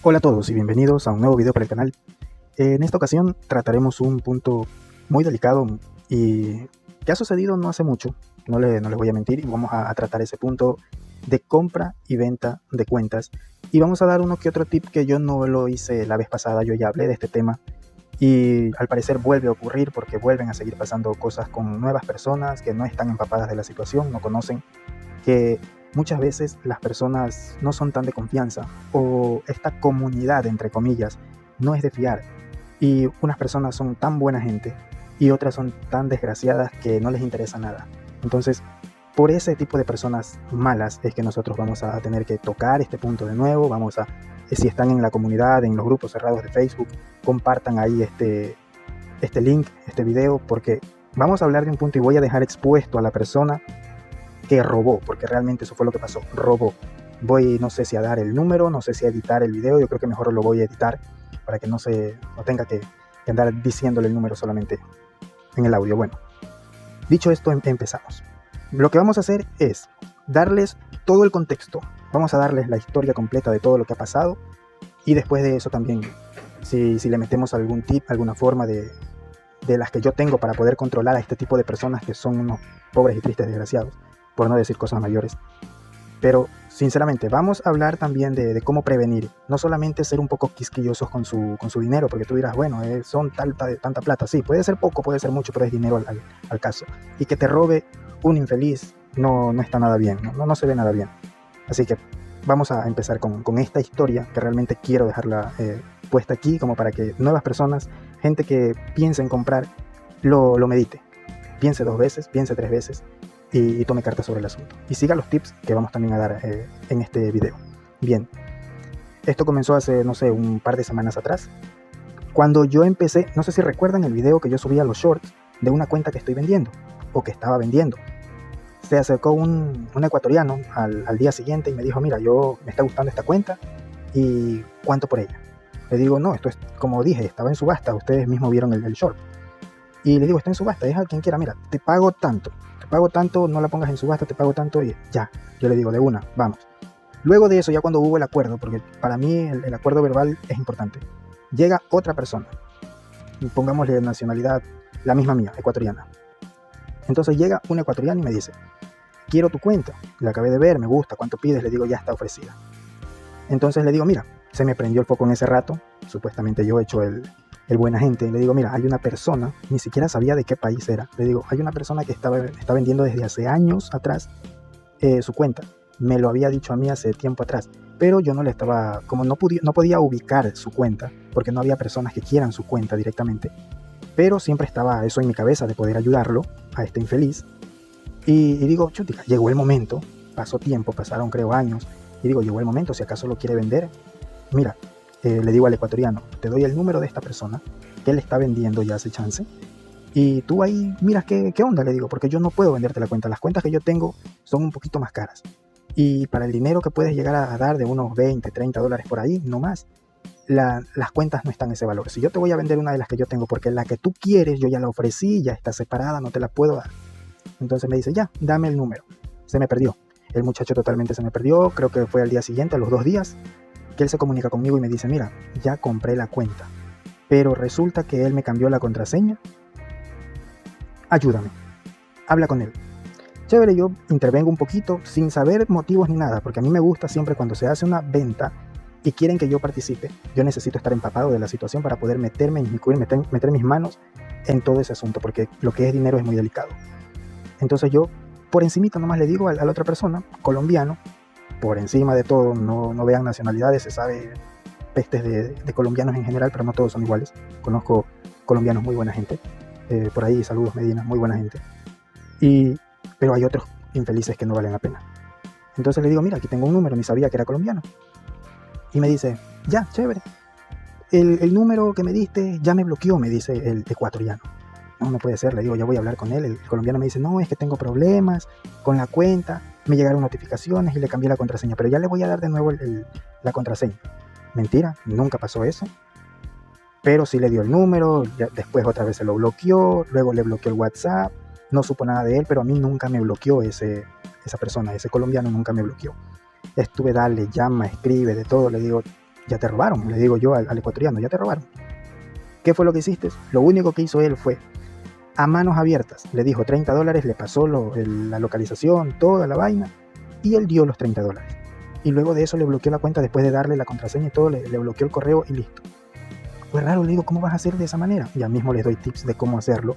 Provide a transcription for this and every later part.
Hola a todos y bienvenidos a un nuevo video para el canal. En esta ocasión trataremos un punto muy delicado y que ha sucedido no hace mucho, no les voy a mentir, y vamos a tratar ese punto de compra y venta de cuentas. Y vamos a dar uno que otro tip que yo no lo hice la vez pasada, yo ya hablé de este tema y al parecer vuelve a ocurrir porque vuelven a seguir pasando cosas con nuevas personas que no están empapadas de la situación, no conocen, que muchas veces las personas no son tan de confianza o esta comunidad, entre comillas, no es de fiar. Y unas personas son tan buena gente y otras son tan desgraciadas que no les interesa nada. Entonces, por ese tipo de personas malas es que nosotros vamos a tener que tocar este punto de nuevo. Si están en la comunidad, en los grupos cerrados de Facebook, compartan ahí este link, este video, porque vamos a hablar de un punto y voy a dejar expuesto a la persona que robó, porque realmente eso fue lo que pasó, robó. No sé si a dar el número, no sé si a editar el video, yo creo que mejor lo voy a editar para que no tenga que andar diciéndole el número solamente en el audio. Bueno, dicho esto, empezamos. Lo que vamos a hacer es darles todo el contexto, vamos a darles la historia completa de todo lo que ha pasado y después de eso también, si le metemos algún tip, alguna forma de las que yo tengo para poder controlar a este tipo de personas que son unos pobres y tristes desgraciados, por no decir cosas mayores. Pero sinceramente vamos a hablar también de cómo prevenir, no solamente ser un poco quisquillosos con su dinero, porque tú dirás, bueno, son tanta plata, sí, puede ser poco, puede ser mucho, pero es dinero al caso, y que te robe un infeliz no está nada bien, no se ve nada bien. Así que vamos a empezar con esta historia que realmente quiero dejarla puesta aquí como para que nuevas personas, gente que piense en comprar, lo medite, piense 2 veces, piense 3 veces y tome cartas sobre el asunto. Y siga los tips que vamos también a dar en este video. Bien, esto comenzó hace, no sé, un par de semanas atrás. Cuando yo empecé, no sé si recuerdan el video que yo subí a los shorts de una cuenta que estoy vendiendo, o que estaba vendiendo. Se acercó un ecuatoriano al día siguiente y me dijo, mira, me está gustando esta cuenta, ¿y cuánto por ella? Le digo, no, esto es, como dije, estaba en subasta, ustedes mismos vieron el short. Y le digo, está en subasta, deja a quien quiera, mira, te pago tanto, no la pongas en subasta, te pago tanto y ya. Yo le digo, de una, vamos. Luego de eso, ya cuando hubo el acuerdo, porque para mí el acuerdo verbal es importante, llega otra persona, y pongámosle nacionalidad, la misma mía, ecuatoriana. Entonces llega un ecuatoriano y me dice, quiero tu cuenta, la acabé de ver, me gusta, ¿cuánto pides? Le digo, ya está ofrecida. Entonces le digo, mira, se me prendió el foco en ese rato, supuestamente yo he hecho el buen agente, le digo, mira, hay una persona, ni siquiera sabía de qué país era, le digo, hay una persona que está vendiendo desde hace años atrás su cuenta, me lo había dicho a mí hace tiempo atrás, pero yo no le estaba, como no podía ubicar su cuenta, porque no había personas que quieran su cuenta directamente, pero siempre estaba eso en mi cabeza de poder ayudarlo a este infeliz, y digo, chutica, llegó el momento, pasó tiempo, pasaron creo años, y digo, llegó el momento, si acaso lo quiere vender, mira, le digo al ecuatoriano, te doy el número de esta persona que él está vendiendo ya hace chance y tú ahí miras qué onda, le digo, porque yo no puedo venderte la cuenta, las cuentas que yo tengo son un poquito más caras y para el dinero que puedes llegar a dar de unos 20, 30 dólares por ahí, no más, las cuentas no están en ese valor. Si yo te voy a vender una de las que yo tengo porque la que tú quieres yo ya la ofrecí, ya está separada, no te la puedo dar. Entonces me dice, ya, dame el número. Se me perdió, el muchacho totalmente se me perdió, creo que fue al día siguiente, a los 2 días que él se comunica conmigo y me dice, mira, ya compré la cuenta, pero resulta que él me cambió la contraseña, ayúdame, habla con él. Chévere, yo intervengo un poquito sin saber motivos ni nada, porque a mí me gusta siempre cuando se hace una venta y quieren que yo participe, yo necesito estar empapado de la situación para poder meter mis manos en todo ese asunto, porque lo que es dinero es muy delicado. Entonces yo por encimita nomás le digo a la otra persona, colombiano, por encima de todo, no vean nacionalidades, se sabe pestes de colombianos en general, pero no todos son iguales. Conozco colombianos muy buena gente, por ahí saludos Medina, muy buena gente, pero hay otros infelices que no valen la pena. Entonces le digo, mira, aquí tengo un número, ni sabía que era colombiano, y me dice, ya, chévere, el número que me diste ya me bloqueó, me dice el ecuatoriano. No puede ser, le digo, ya voy a hablar con él. El colombiano me dice, no, es que tengo problemas con la cuenta, me llegaron notificaciones y le cambié la contraseña, pero ya le voy a dar de nuevo la contraseña. Mentira, nunca pasó eso, pero sí le dio el número, después otra vez se lo bloqueó, luego le bloqueó el WhatsApp, no supo nada de él, pero a mí nunca me bloqueó esa persona, ese colombiano nunca me bloqueó. Estuve, dale, llama, escribe, de todo, le digo, ya te robaron, le digo yo al ecuatoriano, ya te robaron. ¿Qué fue lo que hiciste? Lo único que hizo él fue, a manos abiertas, le dijo $30, le pasó la localización, toda la vaina, y él dio los $30. Y luego de eso le bloqueó la cuenta, después de darle la contraseña y todo, le bloqueó el correo y listo. Fue raro, le digo, ¿cómo vas a hacer de esa manera? Ya mismo les doy tips de cómo hacerlo.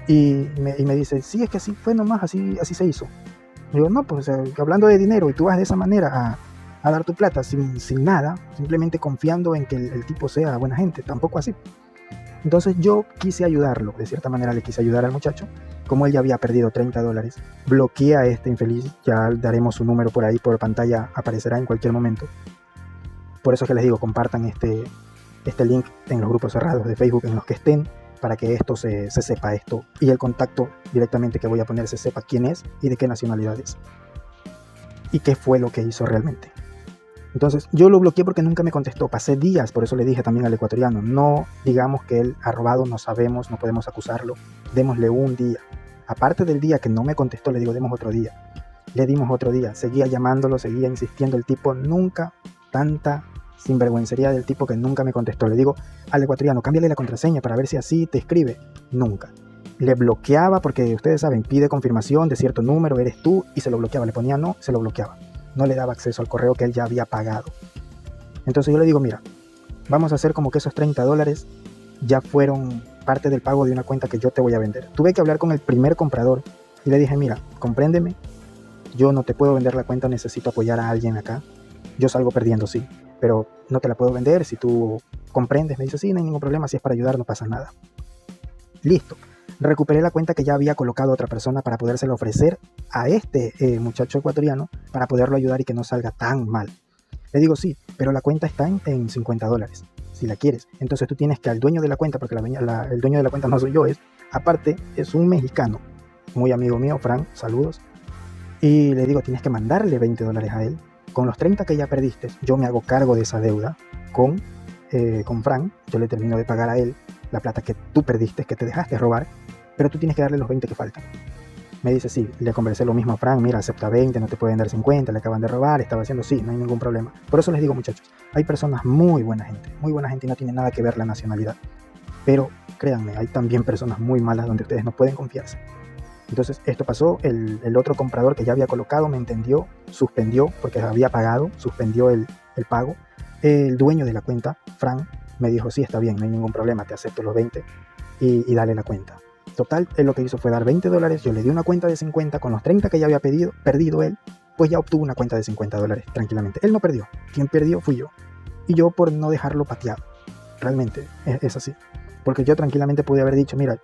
Y me dice, sí, es que así fue nomás, así se hizo. Le digo, no, pues hablando de dinero y tú vas de esa manera a dar tu plata sin nada, simplemente confiando en que el tipo sea buena gente, tampoco así. Entonces yo quise ayudarlo, de cierta manera le quise ayudar al muchacho, como él ya había perdido $30, bloqueé a este infeliz, ya daremos su número por ahí, por pantalla aparecerá en cualquier momento. Por eso es que les digo, compartan este link en los grupos cerrados de Facebook en los que estén, para que esto se sepa esto, y el contacto directamente que voy a poner se sepa quién es y de qué nacionalidad es, y qué fue lo que hizo realmente. Entonces yo lo bloqueé porque nunca me contestó, pasé días, por eso le dije también al ecuatoriano, no digamos que él ha robado, no sabemos, no podemos acusarlo, démosle un día. Aparte del día que no me contestó, le digo, demos otro día. Le dimos otro día, seguía llamándolo, seguía insistiendo, el tipo nunca, tanta sinvergüencería del tipo que nunca me contestó. Le digo al ecuatoriano, cámbiale la contraseña para ver si así te escribe. Nunca. Le bloqueaba porque ustedes saben, pide confirmación de cierto número, eres tú, y se lo bloqueaba, le ponía no, se lo bloqueaba. No le daba acceso al correo que él ya había pagado. Entonces yo le digo, mira, vamos a hacer como que esos $30 ya fueron parte del pago de una cuenta que yo te voy a vender. Tuve que hablar con el primer comprador y le dije, mira, compréndeme, yo no te puedo vender la cuenta, necesito apoyar a alguien acá. Yo salgo perdiendo, sí, pero no te la puedo vender. Si tú comprendes, me dice, sí, no hay ningún problema, si es para ayudar no pasa nada. Listo. Recuperé la cuenta que ya había colocado otra persona para podérsela ofrecer a este muchacho ecuatoriano para poderlo ayudar y que no salga tan mal. Le digo, sí, pero la cuenta está en $50, si la quieres. Entonces tú tienes que al dueño de la cuenta, porque el dueño de la cuenta no soy yo, aparte es un mexicano, muy amigo mío, Frank, saludos. Y le digo, tienes que mandarle $20 a él. Con los 30 que ya perdiste, yo me hago cargo de esa deuda con Frank. Yo le termino de pagar a él la plata que tú perdiste, que te dejaste robar, pero tú tienes que darle los 20 que faltan. Me dice, sí, le conversé lo mismo a Frank, mira, acepta 20, no te pueden dar 50, le acaban de robar, estaba haciendo, sí, no hay ningún problema. Por eso les digo, muchachos, hay personas muy buena gente y no tiene nada que ver la nacionalidad. Pero créanme, hay también personas muy malas donde ustedes no pueden confiarse. Entonces esto pasó, el otro comprador que ya había colocado me entendió, suspendió, porque había pagado, suspendió el pago. El dueño de la cuenta, Frank, me dijo, sí, está bien, no hay ningún problema, te acepto los 20 y dale la cuenta. Total, él lo que hizo fue dar $20, yo le di una cuenta de 50, con los 30 que ya había perdido él, pues ya obtuvo una cuenta de $50 tranquilamente. Él no perdió, quien perdió fui yo. Y yo por no dejarlo pateado, realmente es así. Porque yo tranquilamente pude haber dicho, mira,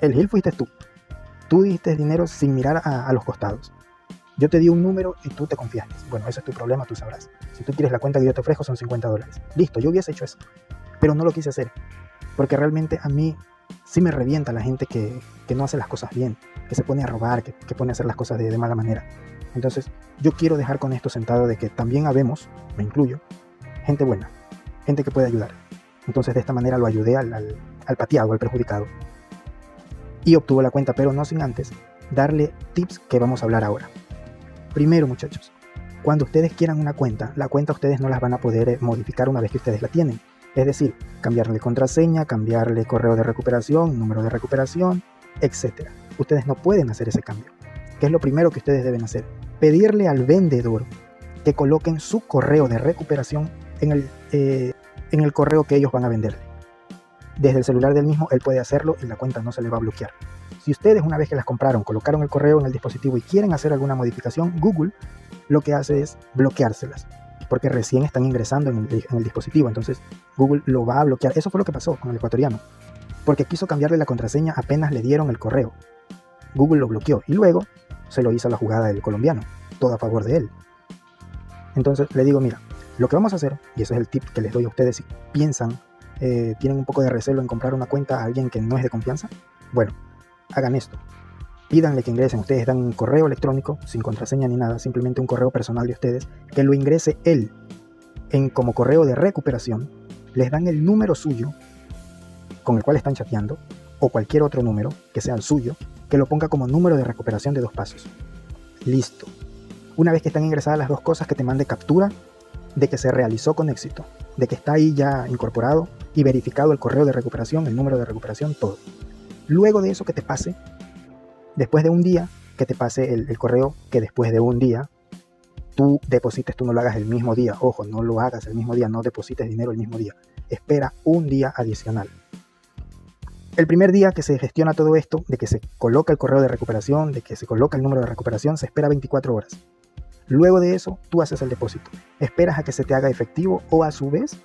el Gil fuiste tú. Tú diste dinero sin mirar a los costados. Yo te di un número y tú te confiaste. Bueno, ese es tu problema, tú sabrás. Si tú quieres la cuenta que yo te ofrezco son $50. Listo, yo hubiese hecho eso. Pero no lo quise hacer. Porque realmente a mí sí me revienta la gente que no hace las cosas bien. Que se pone a robar, que pone a hacer las cosas de mala manera. Entonces, yo quiero dejar con esto sentado de que también habemos, me incluyo, gente buena. Gente que puede ayudar. Entonces, de esta manera lo ayudé al pateado, al perjudicado. Y obtuvo la cuenta, pero no sin antes darle tips que vamos a hablar ahora. Primero, muchachos, cuando ustedes quieran una cuenta, la cuenta ustedes no las van a poder modificar una vez que ustedes la tienen. Es decir, cambiarle contraseña, cambiarle correo de recuperación, número de recuperación, etc. Ustedes no pueden hacer ese cambio. ¿Qué es lo primero que ustedes deben hacer? Pedirle al vendedor que coloquen su correo de recuperación en el correo que ellos van a venderle. Desde el celular del mismo, él puede hacerlo y la cuenta no se le va a bloquear. Si ustedes, una vez que las compraron, colocaron el correo en el dispositivo y quieren hacer alguna modificación, Google lo que hace es bloqueárselas, porque recién están ingresando en el dispositivo. Entonces Google lo va a bloquear. Eso fue lo que pasó con el ecuatoriano, porque quiso cambiarle la contraseña apenas le dieron el correo. Google lo bloqueó y luego se lo hizo la jugada del colombiano, todo a favor de él. Entonces le digo, mira, lo que vamos a hacer, y ese es el tip que les doy a ustedes si piensan, tienen un poco de recelo en comprar una cuenta a alguien que no es de confianza, bueno, hagan esto. Pídanle que ingresen, ustedes dan un correo electrónico sin contraseña ni nada, simplemente un correo personal de ustedes, que lo ingrese él como correo de recuperación. Les dan el número suyo con el cual están chateando, o cualquier otro número que sea el suyo, que lo ponga como número de recuperación de 2 pasos. Listo. Una vez que están ingresadas las 2 cosas, que te mande captura de que se realizó con éxito, de que está ahí ya incorporado y verificado el correo de recuperación, el número de recuperación, todo. Luego de eso que te pase, después de un día, que te pase el correo, que después de un día tú deposites, tú no lo hagas el mismo día. Ojo, no lo hagas el mismo día, no deposites dinero el mismo día. Espera un día adicional. El primer día que se gestiona todo esto, de que se coloca el correo de recuperación, de que se coloca el número de recuperación, se espera 24 horas. Luego de eso, tú haces el depósito. Esperas a que se te haga efectivo o a su vez,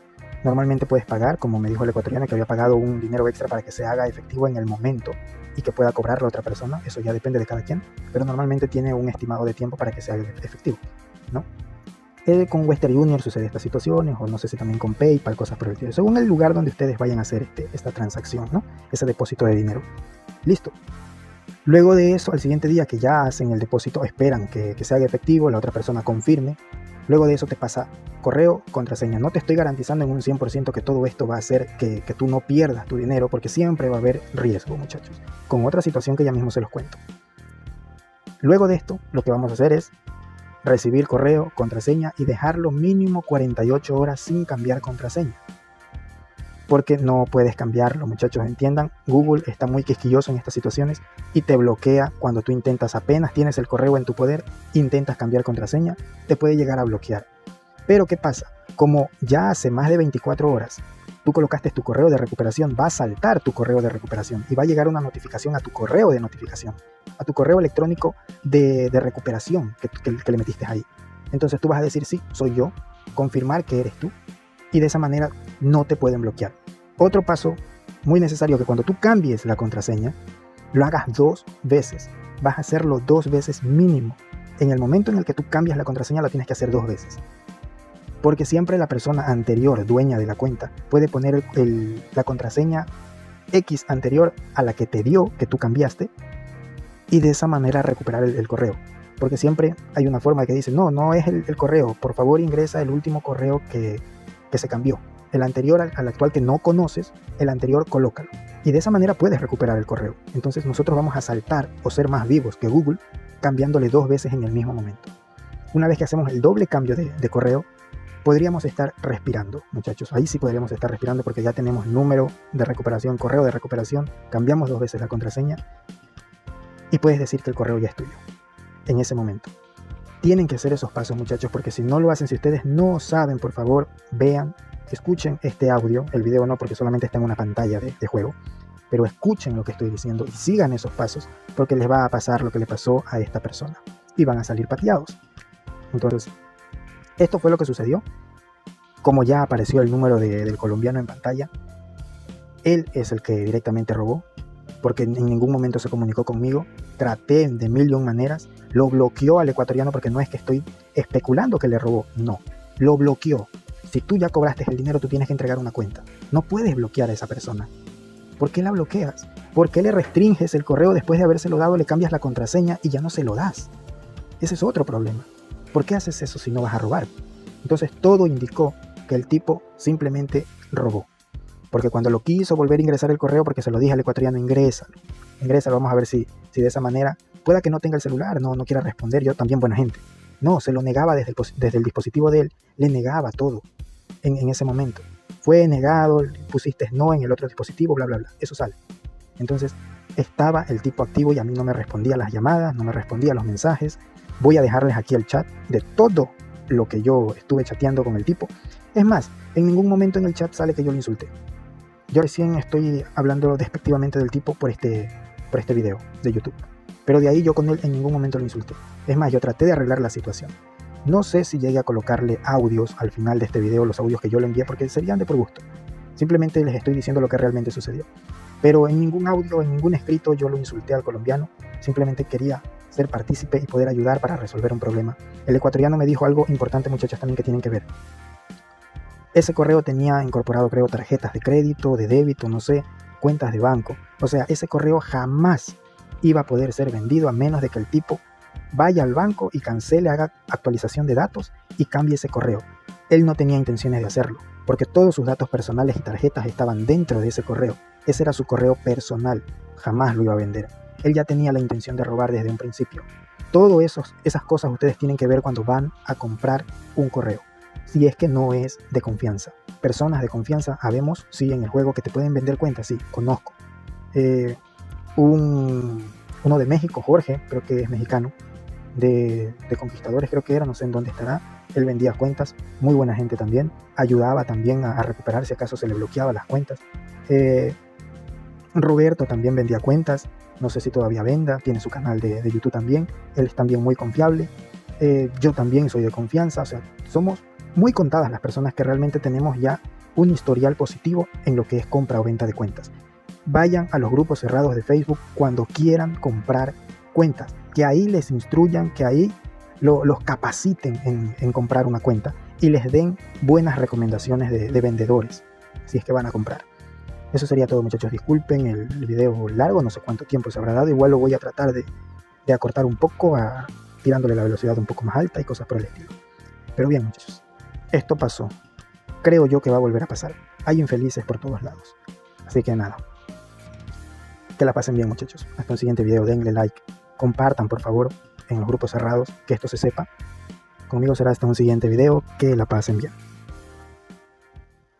normalmente puedes pagar, como me dijo el ecuatoriano que había pagado un dinero extra para que se haga efectivo en el momento y que pueda cobrar la otra persona. Eso ya depende de cada quien, pero normalmente tiene un estimado de tiempo para que se haga efectivo, ¿no? Con Western Union sucede estas situaciones, o no sé si también con PayPal, cosas por el estilo, según el lugar donde ustedes vayan a hacer esta transacción, ¿no? Ese depósito de dinero. Listo. Luego de eso, al siguiente día que ya hacen el depósito, esperan que se haga efectivo, la otra persona confirme. Luego de eso te pasa correo, contraseña. No te estoy garantizando en un 100% que todo esto va a hacer que tú no pierdas tu dinero, porque siempre va a haber riesgo, muchachos. Con otra situación que ya mismo se los cuento. Luego de esto, lo que vamos a hacer es recibir correo, contraseña y dejarlo mínimo 48 horas sin cambiar contraseña. Porque no puedes cambiarlo, muchachos, entiendan. Google está muy quisquilloso en estas situaciones y te bloquea cuando tú intentas, apenas tienes el correo en tu poder, intentas cambiar contraseña, te puede llegar a bloquear. Pero ¿qué pasa? Como ya hace más de 24 horas tú colocaste tu correo de recuperación, va a saltar tu correo de recuperación y va a llegar una notificación a tu correo de notificación, a tu correo electrónico de recuperación que le metiste ahí. Entonces tú vas a decir, sí, soy yo, confirmar que eres tú, y de esa manera no te pueden bloquear. Otro paso muy necesario, que cuando tú cambies la contraseña, lo hagas 2 veces. Vas a hacerlo 2 veces mínimo. En el momento en el que tú cambias la contraseña, la tienes que hacer 2 veces. Porque siempre la persona anterior, dueña de la cuenta, puede poner la contraseña X anterior a la que te dio, que tú cambiaste, y de esa manera recuperar el correo. Porque siempre hay una forma que dice, no es el correo, por favor ingresa el último correo que se cambió. El anterior al actual que no conoces, el anterior colócalo. Y de esa manera puedes recuperar el correo. Entonces nosotros vamos a saltar o ser más vivos que Google, cambiándole 2 veces en el mismo momento. Una vez que hacemos el doble cambio de correo, podríamos estar respirando, muchachos. Ahí sí podríamos estar respirando porque ya tenemos número de recuperación, correo de recuperación, cambiamos 2 veces la contraseña y puedes decir que el correo ya es tuyo en ese momento. Tienen que hacer esos pasos, muchachos, porque si no lo hacen, si ustedes no saben, por favor, vean, escuchen este audio, el video no, porque solamente está en una pantalla de juego, pero escuchen lo que estoy diciendo y sigan esos pasos, porque les va a pasar lo que le pasó a esta persona y van a salir pateados. Entonces, esto fue lo que sucedió. Como ya apareció el número del colombiano en pantalla, él es el que directamente robó, porque en ningún momento se comunicó conmigo. Traté de 1001 maneras, lo bloqueó al ecuatoriano, porque no es que estoy especulando que le robó, no, lo bloqueó. Si tú ya cobraste el dinero, tú tienes que entregar una cuenta. No puedes bloquear a esa persona. ¿Por qué la bloqueas? ¿Por qué le restringes el correo después de habérselo dado, le cambias la contraseña y ya no se lo das? Ese es otro problema. ¿Por qué haces eso si no vas a robar? Entonces todo indicó que el tipo simplemente robó. Porque cuando lo quiso volver a ingresar el correo, porque se lo dije al ecuatoriano, ingrésalo, vamos a ver si de esa manera, pueda que no tenga el celular, no quiera responder, yo también buena gente. No, se lo negaba desde el dispositivo de él, le negaba todo en ese momento. Fue negado, pusiste no en el otro dispositivo, bla, bla, bla, eso sale. Entonces estaba el tipo activo y a mí no me respondía las llamadas, no me respondía los mensajes. Voy a dejarles aquí el chat de todo lo que yo estuve chateando con el tipo. Es más, en ningún momento en el chat sale que yo lo insulté. Yo recién estoy hablando despectivamente del tipo por este video de YouTube. Pero de ahí yo con él en ningún momento lo insulté. Es más, yo traté de arreglar la situación. No sé si llegué a colocarle audios al final de este video, los audios que yo le envié, porque serían de por gusto. Simplemente les estoy diciendo lo que realmente sucedió. Pero en ningún audio, en ningún escrito yo lo insulté al colombiano. Simplemente quería ser partícipe y poder ayudar para resolver un problema. El ecuatoriano me dijo algo importante, muchachos, también que tienen que ver. Ese correo tenía incorporado, creo, tarjetas de crédito, de débito, no sé, cuentas de banco. O sea, ese correo jamás iba a poder ser vendido a menos de que el tipo vaya al banco y cancele, haga actualización de datos y cambie ese correo. Él no tenía intenciones de hacerlo, porque todos sus datos personales y tarjetas estaban dentro de ese correo. Ese era su correo personal, jamás lo iba a vender. Él ya tenía la intención de robar desde un principio. Todo esas cosas ustedes tienen que ver cuando van a comprar un correo. si es que no es de confianza. Personas de confianza habemos, sí, en el juego, que te pueden vender cuentas, sí, conozco. Uno de México, Jorge, creo que es mexicano, de Conquistadores creo que era, no sé en dónde estará. Él vendía cuentas, muy buena gente también, ayudaba también a recuperar si acaso se le bloqueaba las cuentas. Roberto también vendía cuentas, no sé si todavía venda, tiene su canal de YouTube también, él es también muy confiable. Yo también soy de confianza, o sea, somos muy contadas las personas que realmente tenemos ya un historial positivo en lo que es compra o venta de cuentas. Vayan a los grupos cerrados de Facebook cuando quieran comprar cuentas, que ahí les instruyan, que ahí los capaciten en comprar una cuenta y les den buenas recomendaciones de vendedores si es que van a comprar. Eso sería todo, muchachos. Disculpen el video largo, no sé cuánto tiempo se habrá dado, igual lo voy a tratar de acortar un poco, tirándole la velocidad un poco más alta y cosas por el estilo. Pero bien, muchachos, esto pasó, creo yo que va a volver a pasar. Hay infelices por todos lados, así que nada, que la pasen bien, muchachos. Hasta un siguiente video, denle like, compartan por favor en los grupos cerrados, que esto se sepa. Conmigo será hasta un siguiente video, que la pasen bien.